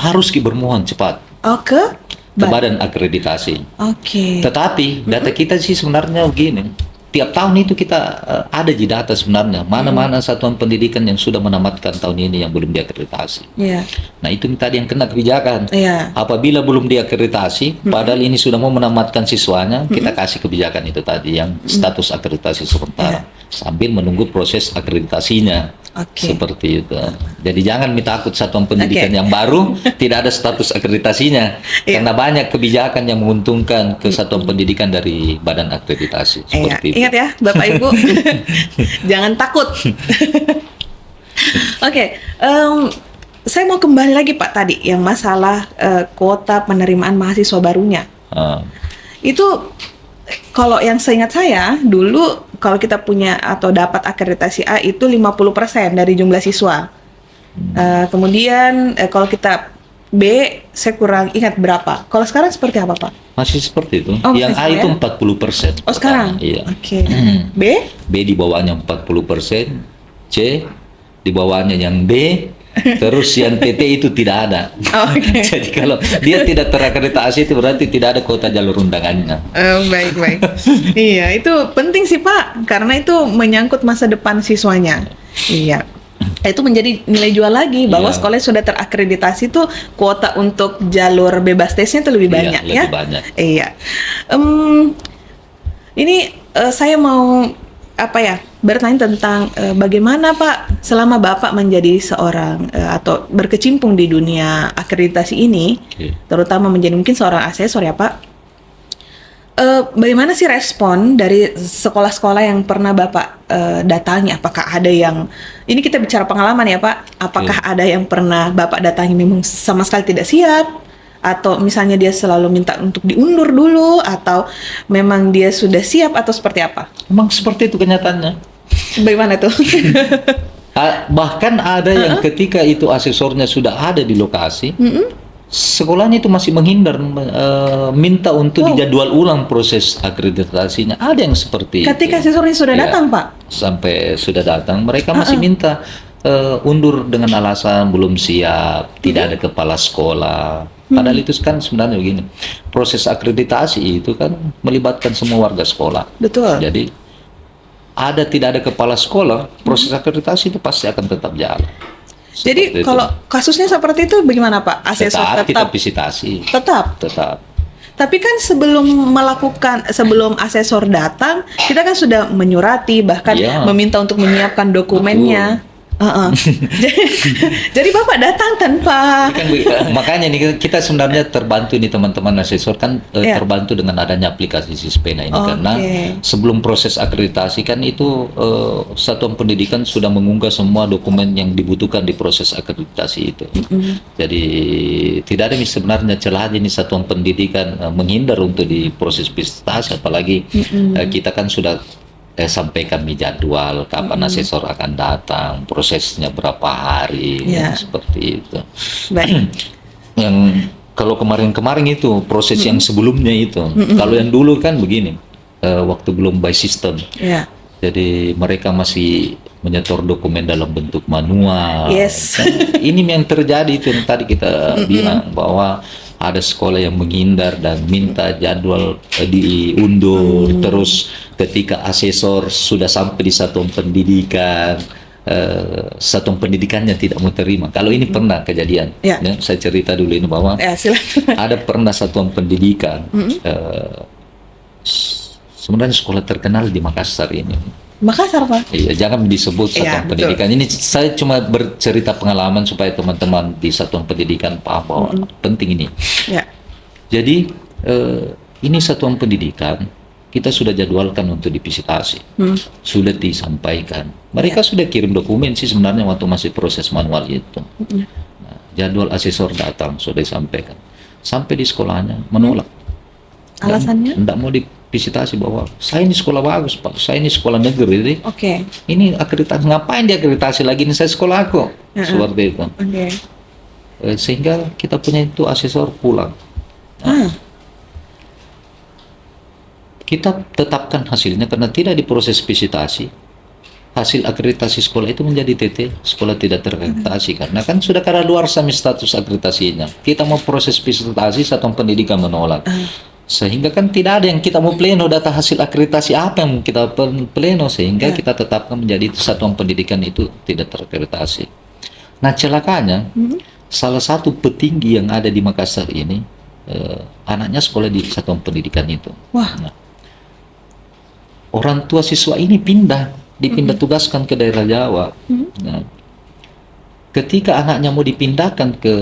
Harus bermohon cepat. Ke badan akreditasi. Tetapi data kita sih sebenarnya begini, tiap tahun itu kita ada di data sebenarnya mana-mana satuan pendidikan yang sudah menamatkan tahun ini yang belum diakreditasi. Nah itu tadi yang kena kebijakan. Apabila belum diakreditasi, padahal ini sudah mau menamatkan siswanya, kita kasih kebijakan itu tadi yang status akreditasi sementara sambil menunggu proses akreditasinya. Seperti itu. Jadi jangan takut satuan pendidikan yang baru tidak ada status akreditasinya, karena banyak kebijakan yang menguntungkan ke satuan pendidikan dari badan akreditasi. Seperti itu. Ingat ya Bapak Ibu, jangan takut. Saya mau kembali lagi Pak tadi yang masalah kuota penerimaan mahasiswa barunya. Itu kalau yang seingat saya dulu kalau kita punya atau dapat akreditasi A itu 50% dari jumlah siswa. Kemudian kalau kita B, saya kurang ingat berapa. Kalau sekarang seperti apa Pak? Masih seperti itu. Yang A itu 40%. Sekarang? Iya. B? B di bawahnya 40%. C di bawahnya yang D. Terus yang TT itu tidak ada. Jadi kalau dia tidak terakreditasi itu berarti tidak ada kuota jalur undangannya. Baik. Iya, itu penting sih Pak, karena itu menyangkut masa depan siswanya. Iya. Itu menjadi nilai jual lagi bahwa sekolah sudah terakreditasi itu kuota untuk jalur bebas tesnya itu lebih banyak ya. Lebih banyak. Iya. Ini saya mau bertanya tentang bagaimana Pak selama Bapak menjadi seorang atau berkecimpung di dunia akreditasi ini, terutama menjadi mungkin seorang asesor ya Pak. Bagaimana sih respon dari sekolah-sekolah yang pernah Bapak datangi? Apakah ada yang, ini kita bicara pengalaman ya Pak, apakah ada yang pernah Bapak datangi memang sama sekali tidak siap? Atau misalnya dia selalu minta untuk diundur dulu, atau memang dia sudah siap, atau seperti apa? Memang seperti itu kenyataannya. Bagaimana tuh? Bahkan ada yang ketika itu asesornya sudah ada di lokasi, sekolahnya itu masih menghindar, minta untuk dijadwal ulang proses akreditasinya. Ada yang seperti ketika itu. asesornya sudah datang Pak? Sampai sudah datang, mereka masih minta undur dengan alasan belum siap, tidak ada kepala sekolah. Padahal itu kan sebenarnya begini, proses akreditasi itu kan melibatkan semua warga sekolah. Betul. Jadi tidak ada kepala sekolah, proses akreditasi itu pasti akan tetap jalan. Jadi kalau kasusnya seperti itu bagaimana Pak? Asesor tetap kita visitasi. Tetap. Tapi kan sebelum asesor datang, kita kan sudah menyurati, bahkan Iya. meminta untuk menyiapkan dokumennya. Jadi Bapak datang tanpa Kan makanya nih kita sebenarnya terbantu nih teman-teman asesor kan Iya. terbantu dengan adanya aplikasi Sispena ini Oke. karena sebelum proses akreditasi kan itu satuan pendidikan sudah mengunggah semua dokumen yang dibutuhkan di proses akreditasi itu. Jadi tidak ada nih sebenarnya celah aja nih satuan pendidikan menghindar untuk di proses akreditasi, apalagi kita kan sudah sampaikan jadwal kapan asesor akan datang, prosesnya berapa hari, Iya. seperti itu. baik. Yang kalau kemarin-kemarin itu proses yang sebelumnya itu, kalau yang dulu kan begini, waktu belum by system, Ya. jadi mereka masih menyetor dokumen dalam bentuk manual. Yes. Kan ini yang terjadi itu yang tadi kita bilang bahwa ada sekolah yang menghindar dan minta jadwal diundur, terus ketika asesor sudah sampai di satuan pendidikan, satuan pendidikannya tidak mau terima. Kalau ini pernah kejadian, Ya. ya, saya cerita dulu ini bahwa Ya, silakan. ada pernah satuan pendidikan, sebenarnya sekolah terkenal di Makassar ini. Makassar, Pak. Iya, jangan disebut Iya, satuan betul. pendidikan. Ini saya cuma bercerita pengalaman supaya teman-teman di satuan pendidikan paham bahwa penting ini. Ya. Jadi ini satuan pendidikan kita sudah jadwalkan untuk divisitasi, sudah disampaikan. Mereka sudah kirim dokumen sih sebenarnya waktu masih proses manual itu. Nah, jadwal asesor datang sudah disampaikan. Sampai di sekolahnya menolak. Alasannya? Tidak mau divisitasi bahwa saya ini sekolah bagus Pak, saya ini sekolah negeri. Jadi, Oke. ini akreditasi, ngapain diakreditasi lagi, ini saya sekolah aku. Seperti itu. Oke. Sehingga kita punya itu asesor pulang. Kita tetapkan hasilnya karena tidak diproses visitasi. Hasil akreditasi sekolah itu menjadi TT, sekolah tidak terakreditasi karena kan sudah kadaluarsa status akreditasinya. Kita mau proses visitasi, satuan pendidikan menolak. Sehingga kan tidak ada yang kita mau pleno data hasil akreditasi apa yang kita pleno, sehingga kita tetapkan menjadi satuan pendidikan itu tidak terakreditasi. Nah celakanya salah satu petinggi yang ada di Makassar ini anaknya sekolah di satuan pendidikan itu. Wah. Nah, orang tua siswa ini dipindah tugaskan ke daerah Jawa. Nah, ketika anaknya mau dipindahkan ke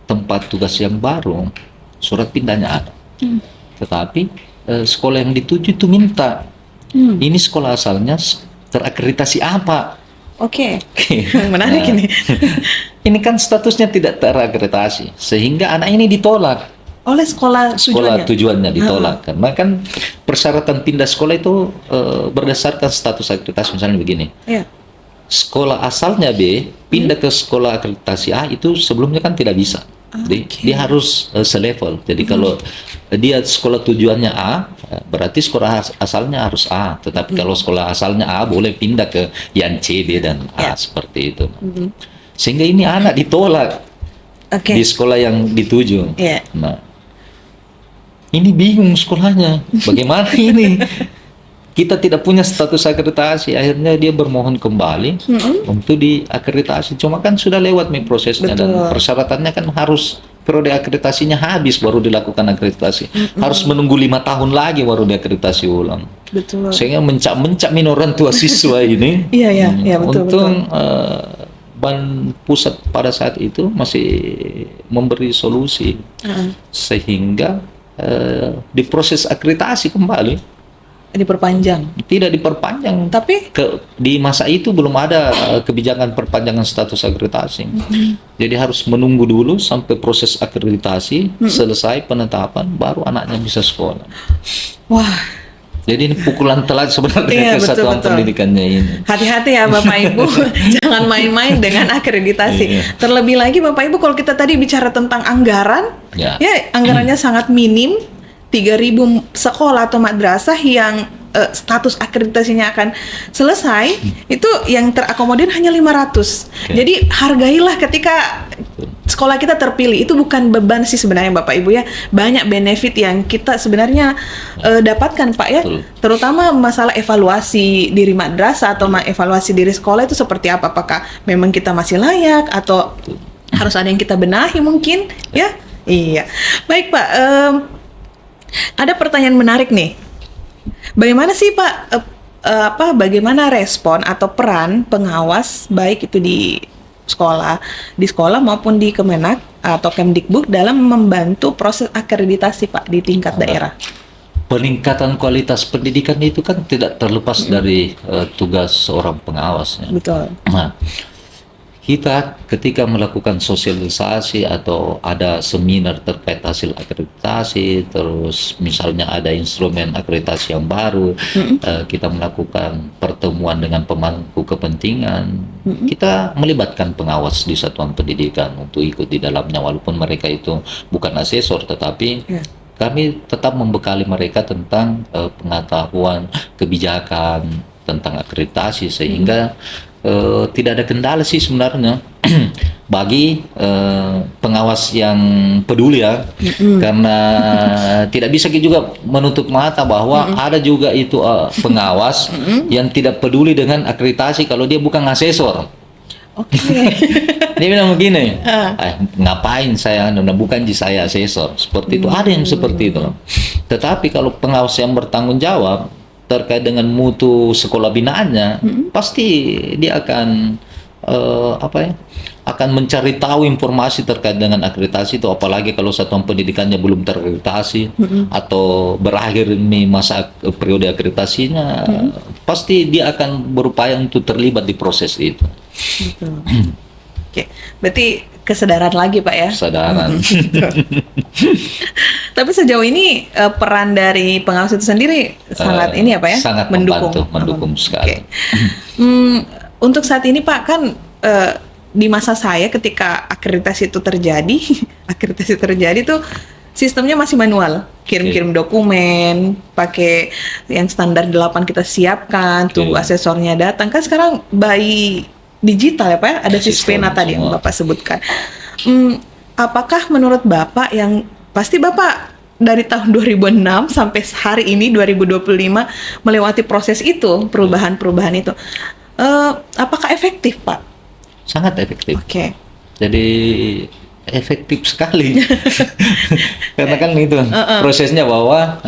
tempat tugas yang baru, surat pindahnya ada. Tetapi sekolah yang dituju itu minta, ini sekolah asalnya terakreditasi apa? Oke. Oke. Menarik ini. Ini kan statusnya tidak terakreditasi, sehingga anak ini ditolak. Oleh sekolah Tujuannya ditolak karena kan persyaratan pindah sekolah itu berdasarkan status akreditasi. Misalnya begini, Iya. sekolah asalnya B pindah ke sekolah akreditasi A itu sebelumnya kan tidak bisa. Jadi dia harus selevel. Jadi kalau dia sekolah tujuannya A, berarti sekolah asalnya harus A. Tetapi kalau sekolah asalnya A boleh pindah ke yang C, B dan A, seperti itu. Sehingga ini anak ditolak Oke. di sekolah yang dituju. Iya. Nah, ini bingung sekolahnya. Bagaimana ini? Kita tidak punya status akreditasi. Akhirnya dia bermohon kembali untuk diakreditasi. Cuma kan sudah lewat prosesnya. Betul. Dan persyaratannya kan harus periode akreditasinya habis baru dilakukan akreditasi. Harus menunggu 5 tahun lagi baru diakreditasi ulang. Betul. Sehingga mencak-mencak orang tua siswa ini. Iya, betul. Untung Ban Pusat pada saat itu masih memberi solusi. Sehingga diproses akreditasi kembali. Diperpanjang. Tidak diperpanjang. Tapi Di masa itu belum ada kebijakan perpanjangan status akreditasi. Jadi harus menunggu dulu sampai proses akreditasi selesai penetapan baru anaknya bisa sekolah. wah, Jadi ini pukulan telak sebenarnya Iya, ke satuan betul. pendidikannya ini. hati-hati ya Bapak Ibu, jangan main-main dengan akreditasi. Iya. Terlebih lagi Bapak Ibu, kalau kita tadi bicara tentang anggaran, Ya. anggarannya sangat minim, 3.000 sekolah atau madrasah yang status akreditasinya akan selesai, itu yang terakomodir hanya 500. Jadi hargailah ketika sekolah kita terpilih, itu bukan beban sih sebenarnya Bapak Ibu ya. Banyak benefit yang kita sebenarnya dapatkan Pak ya. Betul. Terutama masalah evaluasi diri madrasah atau evaluasi diri sekolah itu seperti apa? Apakah memang kita masih layak atau harus ada yang kita benahi mungkin ya? Iya. Baik Pak, ada pertanyaan menarik nih. Bagaimana sih Pak, bagaimana respon atau peran pengawas baik itu di sekolah maupun di Kemenak atau Kemdikbud dalam membantu proses akreditasi Pak di tingkat daerah? Peningkatan kualitas pendidikan itu kan tidak terlepas dari tugas seorang pengawas, ya. Betul. Nah, kita ketika melakukan sosialisasi atau ada seminar terkait hasil akreditasi, terus misalnya ada instrumen akreditasi yang baru, kita melakukan pertemuan dengan pemangku kepentingan, kita melibatkan pengawas di satuan pendidikan untuk ikut di dalamnya, walaupun mereka itu bukan asesor, tetapi kami tetap membekali mereka tentang pengetahuan kebijakan tentang akreditasi, sehingga tidak ada kendala sih sebenarnya bagi pengawas yang peduli, ya. Karena tidak bisa juga menutup mata bahwa ada juga itu pengawas yang tidak peduli dengan akreditasi kalau dia bukan asesor. Oke. Dia bilang begini, ngapain saya, bukan saya asesor, seperti itu. Ada yang seperti itu. Tetapi kalau pengawas yang bertanggung jawab terkait dengan mutu sekolah binaannya, pasti dia akan akan mencari tahu informasi terkait dengan akreditasi itu, apalagi kalau satuan pendidikannya belum terakreditasi atau berakhir ini masa periode akreditasinya, pasti dia akan berupaya untuk terlibat di proses itu. Betul. Oke, berarti kesadaran lagi Pak ya? Kesadaran. Tapi sejauh ini peran dari pengawas itu sendiri sangat ini ya Pak ya? Sangat mendukung sekali. Untuk saat ini Pak, kan di masa saya ketika akreditasi terjadi tuh sistemnya masih manual, kirim-kirim dokumen, pakai yang standar 8 kita siapkan, tunggu asesornya datang. Kan sekarang by digital ya Pak ya? Ada Sispena tadi yang Bapak sebutkan. Apakah menurut Bapak, yang pasti Bapak dari tahun 2006 sampai hari ini 2025 melewati proses itu, perubahan-perubahan itu, apakah efektif Pak? Sangat efektif. Oke. Jadi efektif sekali. Karena kan itu prosesnya bahwa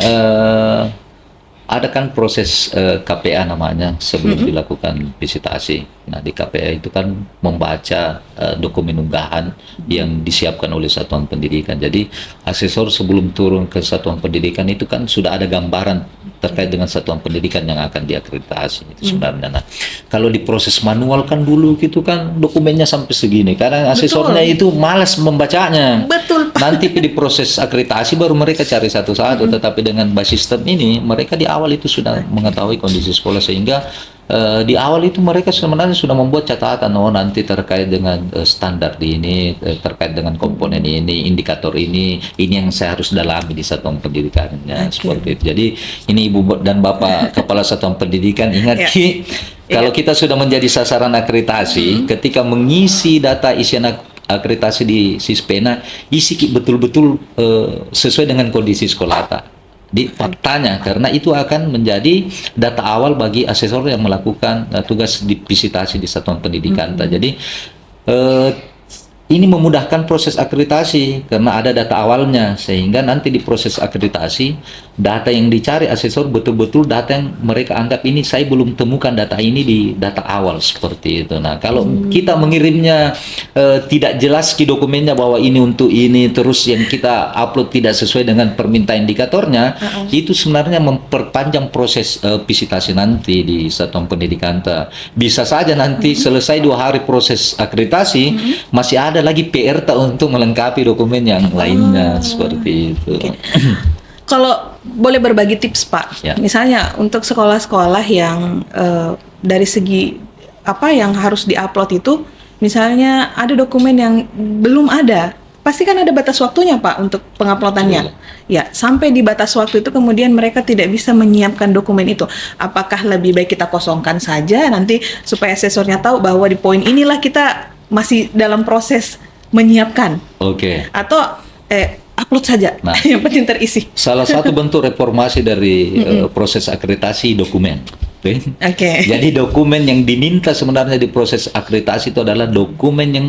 ada kan proses KPA namanya sebelum dilakukan visitasi. Nah, di KPA itu kan membaca dokumen unggahan yang disiapkan oleh satuan pendidikan. Jadi asesor sebelum turun ke satuan pendidikan itu kan sudah ada gambaran terkait dengan satuan pendidikan yang akan diakreditasi itu sebenarnya. Nah, kalau di proses manual kan dulu gitu kan dokumennya sampai segini. Karena asesornya itu malas membacanya. Betul. Nanti di proses akreditasi baru mereka cari satu-satu. Tetapi dengan basis sistem ini mereka di awal itu sudah mengetahui kondisi sekolah, sehingga di awal itu mereka sebenarnya sudah membuat catatan, nanti terkait dengan standar ini, terkait dengan komponen ini, indikator ini yang saya harus dalami di satuan pendidikannya, seperti itu. Jadi ini Ibu dan Bapak Kepala Satuan Pendidikan ingat kalau kita sudah menjadi sasaran akreditasi, ketika mengisi data isian akreditasi di Sispena, isi betul-betul sesuai dengan kondisi sekolah di faktanya, karena itu akan menjadi data awal bagi asesor yang melakukan tugas di visitasi di satuan pendidikan. Jadi ini memudahkan proses akreditasi karena ada data awalnya, sehingga nanti di proses akreditasi data yang dicari asesor betul-betul data yang mereka anggap ini saya belum temukan data ini di data awal, seperti itu. Nah, kalau kita mengirimnya tidak jelas di dokumennya bahwa ini untuk ini, terus yang kita upload tidak sesuai dengan permintaan indikatornya, itu sebenarnya memperpanjang proses visitasi nanti di satuan pendidikan. Bisa saja nanti selesai 2 hari proses akreditasi, masih ada lagi PR untuk melengkapi dokumen yang lainnya, seperti itu. Kalau boleh berbagi tips Pak, misalnya untuk sekolah-sekolah yang dari segi apa yang harus diupload itu, misalnya ada dokumen yang belum ada, pasti kan ada batas waktunya Pak untuk penguploadannya. Ya, sampai di batas waktu itu kemudian mereka tidak bisa menyiapkan dokumen itu. Apakah lebih baik kita kosongkan saja nanti supaya asesornya tahu bahwa di poin inilah kita masih dalam proses menyiapkan? Atau upload saja, yang penting terisi. Salah satu bentuk reformasi dari proses akreditasi dokumen. Jadi dokumen yang diminta sebenarnya di proses akreditasi itu adalah dokumen yang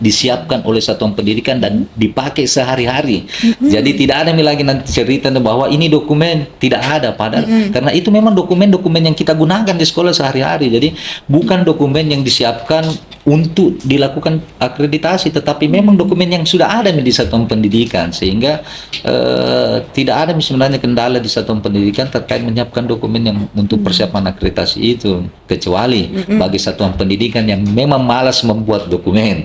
disiapkan oleh satuan pendidikan dan dipakai sehari-hari. Jadi tidak ada lagi nanti cerita bahwa ini dokumen, tidak ada, padahal karena itu memang dokumen-dokumen yang kita gunakan di sekolah sehari-hari. Jadi bukan dokumen yang disiapkan untuk dilakukan akreditasi, tetapi memang dokumen yang sudah ada di satuan pendidikan, sehingga tidak ada sebenarnya kendala di satuan pendidikan terkait menyiapkan dokumen yang untuk persiapan akreditasi itu, kecuali bagi satuan pendidikan yang memang malas membuat dokumen.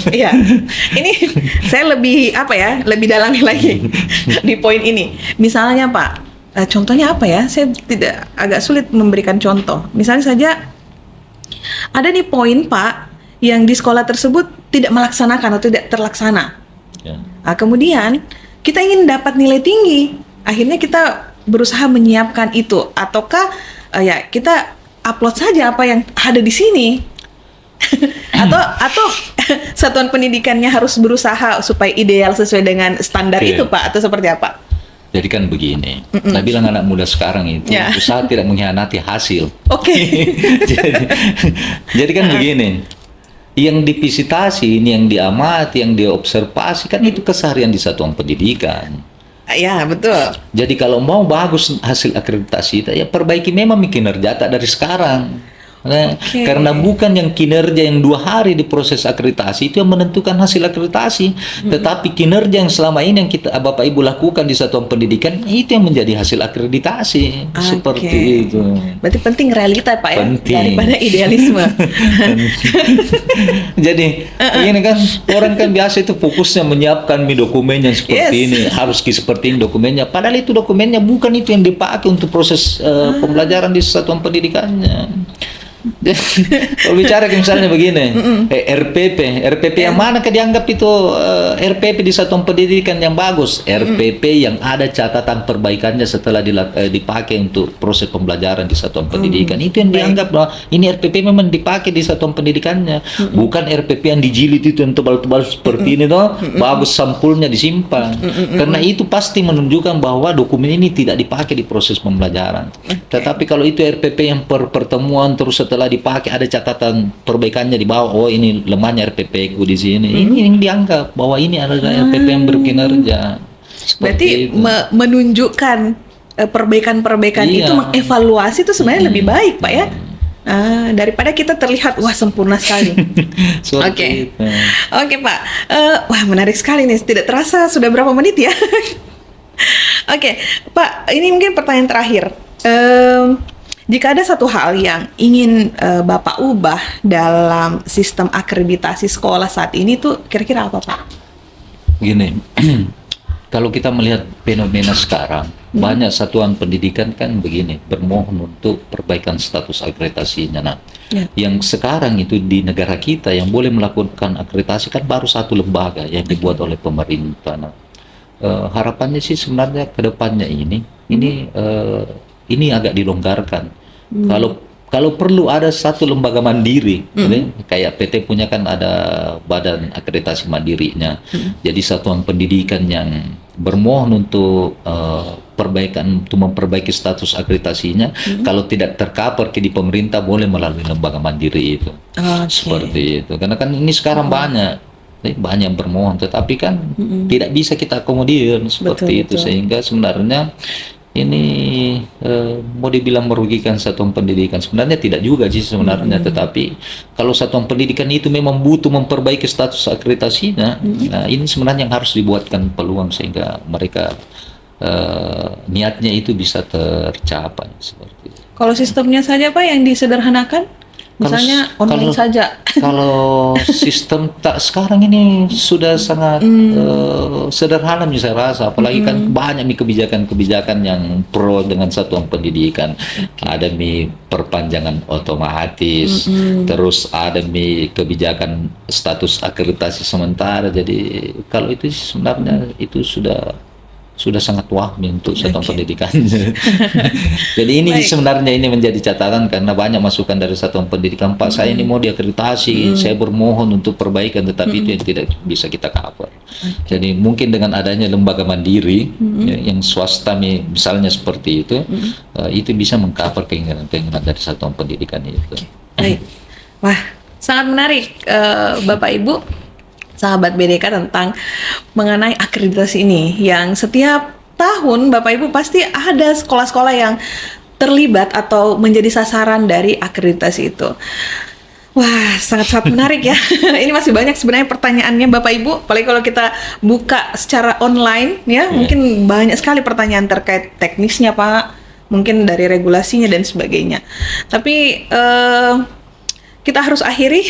Iya, ini saya lebih lebih dalami lagi di poin ini. Misalnya Pak, contohnya apa ya? Saya agak sulit memberikan contoh. Misalnya saja ada nih poin Pak yang di sekolah tersebut tidak melaksanakan atau tidak terlaksana. Ya. Nah, kemudian kita ingin dapat nilai tinggi, akhirnya kita berusaha menyiapkan itu, ataukah kita upload saja apa yang ada di sini. atau satuan pendidikannya harus berusaha supaya ideal sesuai dengan standar itu Pak, atau seperti apa? Jadi kan begini, saya bilang anak muda sekarang itu usaha tidak mengkhianati hasil. Oke. jadi kan begini, yang divisitasi, ini yang diamati, yang diobservasi kan itu keseharian di satuan pendidikan. Ya betul. Jadi kalau mau bagus hasil akreditasi, ya perbaiki memang kinerja dari sekarang. Nah, karena bukan yang kinerja yang 2 hari di proses akreditasi itu yang menentukan hasil akreditasi, tetapi kinerja yang selama ini yang kita Bapak Ibu lakukan di satuan pendidikan itu yang menjadi hasil akreditasi. Seperti itu. Berarti penting realita Pak penting. Ya, daripada idealisme. Jadi ini kan orang kan biasa itu fokusnya menyiapkan dokumen yang seperti ini, harus seperti ini dokumennya. Padahal itu dokumennya bukan itu yang dipakai untuk proses pembelajaran di satuan pendidikannya. Kalau bicara misalnya begini, RPP yang mana dianggap itu RPP di satuan pendidikan yang bagus? RPP yang ada catatan perbaikannya setelah dipakai untuk proses pembelajaran di satuan pendidikan. Itu yang dianggap bahwa ini RPP memang dipakai di satuan pendidikannya, bukan RPP yang dijilid itu yang tebal-tebal seperti ini toh, bagus sampulnya disimpan. Karena itu pasti menunjukkan bahwa dokumen ini tidak dipakai di proses pembelajaran. Tetapi kalau itu RPP yang pertemuan terus setelah dipakai ada catatan perbaikannya di bawah, oh ini lemahnya RPP ku di sini. Ini yang dianggap bahwa ini adalah RPP yang berkinerja. Berarti menunjukkan perbaikan-perbaikan itu, mengevaluasi itu sebenarnya lebih baik Pak ya. Daripada kita terlihat wah sempurna sekali. Oke Pak, wah menarik sekali nih. Tidak terasa sudah berapa menit ya. Oke Pak, ini mungkin pertanyaan terakhir. Jika ada satu hal yang ingin Bapak ubah dalam sistem akreditasi sekolah saat ini tuh kira-kira apa Pak? Gini, kalau kita melihat fenomena sekarang, banyak satuan pendidikan kan begini, bermohon untuk perbaikan status akreditasinya. Nah, yang sekarang itu di negara kita yang boleh melakukan akreditasi kan baru satu lembaga yang dibuat oleh pemerintah. Nah, harapannya sih sebenarnya ke depannya ini agak dilonggarkan. Kalau perlu ada satu lembaga mandiri, kayak PT punya kan ada badan akreditasi mandirinya. Jadi satuan pendidikan yang bermohon untuk perbaikan, untuk memperbaiki status akreditasinya, kalau tidak tercover di pemerintah boleh melalui lembaga mandiri itu. Seperti itu. Karena kan ini sekarang banyak bermohon, tetapi kan tidak bisa kita akomodir seperti itu, sehingga sebenarnya ini mau dibilang merugikan satuan pendidikan, sebenarnya tidak juga sih sebenarnya. Tetapi kalau satuan pendidikan itu memang butuh memperbaiki status akreditasinya, nah ini sebenarnya yang harus dibuatkan peluang sehingga mereka niatnya itu bisa tercapai seperti itu. Kalau sistemnya saja Pak yang disederhanakan, misalnya online saja. Kalau sistem sekarang ini sudah sangat sederhana saya rasa, apalagi kan banyak kebijakan-kebijakan yang pro dengan satuan pendidikan. Ada perpanjangan otomatis, terus ada kebijakan status akreditasi sementara. Jadi kalau itu sebenarnya itu sudah sangat wahmi untuk satuan pendidikannya. Jadi ini sebenarnya ini menjadi catatan karena banyak masukan dari satuan pendidikan. Pak, saya ini mau diakreditasi, saya bermohon untuk perbaikan, tetapi itu yang tidak bisa kita cover. Jadi mungkin dengan adanya lembaga mandiri yang swasta misalnya seperti itu bisa mengcover keinginan dari satuan pendidikan itu. Baik. Wah, Sangat menarik, Bapak Ibu, sahabat BDK, tentang mengenai akreditasi ini yang setiap tahun Bapak Ibu pasti ada sekolah-sekolah yang terlibat atau menjadi sasaran dari akreditasi itu. Wah, sangat-sangat menarik ya. Ini masih banyak sebenarnya pertanyaannya Bapak Ibu. Apalagi kalau kita buka secara online ya, mungkin banyak sekali pertanyaan terkait teknisnya Pak, mungkin dari regulasinya dan sebagainya. Tapi kita harus akhiri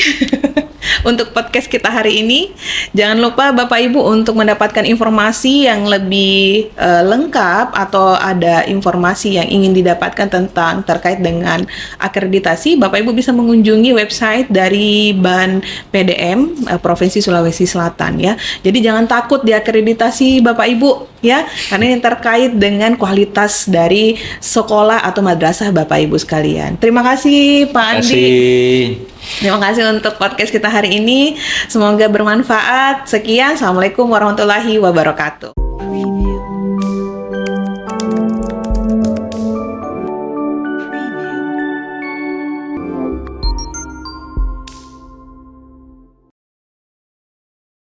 untuk podcast kita hari ini. Jangan lupa Bapak Ibu untuk mendapatkan informasi yang lebih lengkap atau ada informasi yang ingin didapatkan tentang terkait dengan akreditasi, Bapak Ibu bisa mengunjungi website dari BAN PDM Provinsi Sulawesi Selatan ya. Jadi jangan takut diakreditasi Bapak Ibu ya, karena ini terkait dengan kualitas dari sekolah atau madrasah Bapak Ibu sekalian. Terima kasih Pak Andi. Terima kasih untuk podcast kita hari ini. Semoga bermanfaat. Sekian, Assalamualaikum warahmatullahi wabarakatuh.